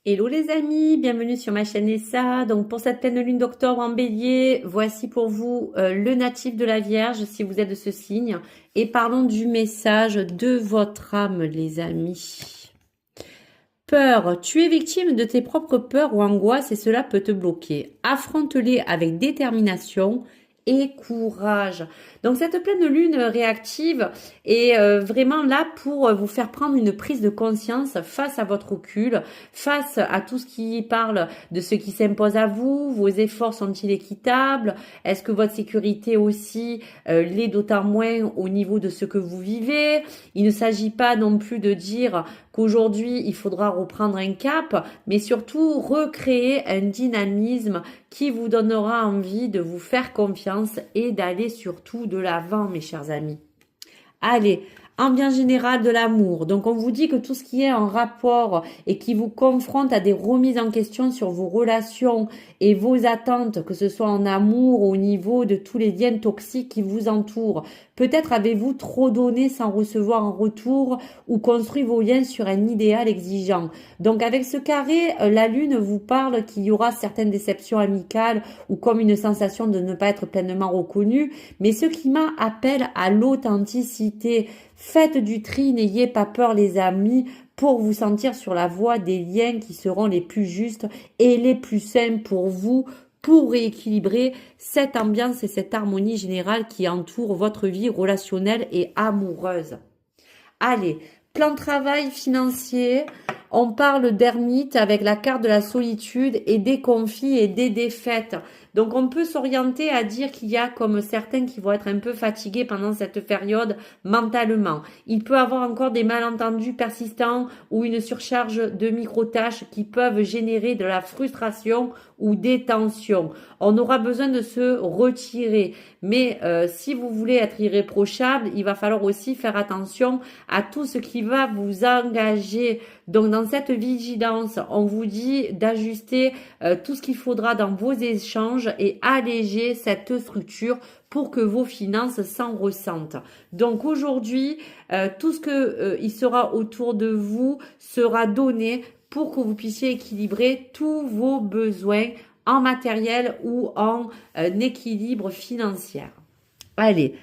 Hello les amis, bienvenue sur ma chaîne ESA. Donc pour cette pleine lune d'octobre en bélier, voici pour vous le natif de la Vierge si vous êtes de ce signe. Et parlons du message de votre âme les amis. Peur, tu es victime de tes propres peurs ou angoisses et cela peut te bloquer. Affronte-les avec détermination et courage. Donc cette pleine lune réactive est vraiment là pour vous faire prendre une prise de conscience face à votre recul, face à tout ce qui parle de ce qui s'impose à vous. Vos efforts sont-ils équitables? Est-ce que votre sécurité aussi l'est d'autant moins au niveau de ce que vous vivez? Il ne s'agit pas non plus de dire qu'aujourd'hui il faudra reprendre un cap, mais surtout recréer un dynamisme qui vous donnera envie de vous faire confiance et d'aller surtout de l'avant, mes chers amis. Allez, ambiance générale de l'amour. Donc, on vous dit que tout ce qui est en rapport et qui vous confronte à des remises en question sur vos relations et vos attentes, que ce soit en amour ou au niveau de tous les liens toxiques qui vous entourent. Peut-être avez-vous trop donné sans recevoir en retour ou construit vos liens sur un idéal exigeant. Donc, avec ce carré, la lune vous parle qu'il y aura certaines déceptions amicales ou comme une sensation de ne pas être pleinement reconnu. Mais ce climat appelle à l'authenticité. Faites du tri, n'ayez pas peur les amis pour vous sentir sur la voie des liens qui seront les plus justes et les plus sains pour vous, pour rééquilibrer cette ambiance et cette harmonie générale qui entoure votre vie relationnelle et amoureuse. Allez, plan de travail financier, on parle d'ermite avec la carte de la solitude et des conflits et des défaites. Donc on peut s'orienter à dire qu'il y a comme certains qui vont être un peu fatigués pendant cette période mentalement. Il peut avoir encore des malentendus persistants ou une surcharge de micro-tâches qui peuvent générer de la frustration ou des tensions. On aura besoin de se retirer. Mais si vous voulez être irréprochable, il va falloir aussi faire attention à tout ce qui va vous engager. Donc dans cette vigilance, on vous dit d'ajuster tout ce qu'il faudra dans vos échanges et alléger cette structure pour que vos finances s'en ressentent. Donc aujourd'hui, tout ce que il sera autour de vous sera donné pour que vous puissiez équilibrer tous vos besoins en matériel ou en équilibre financier. Allez,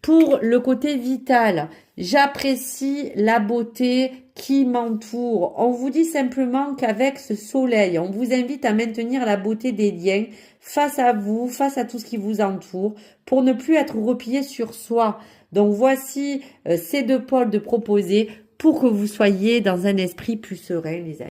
pour le côté vital, j'apprécie la beauté qui m'entoure. On vous dit simplement qu'avec ce soleil, on vous invite à maintenir la beauté des liens face à vous, face à tout ce qui vous entoure, pour ne plus être replié sur soi. Donc voici ces deux pôles de proposer pour que vous soyez dans un esprit plus serein, les amis.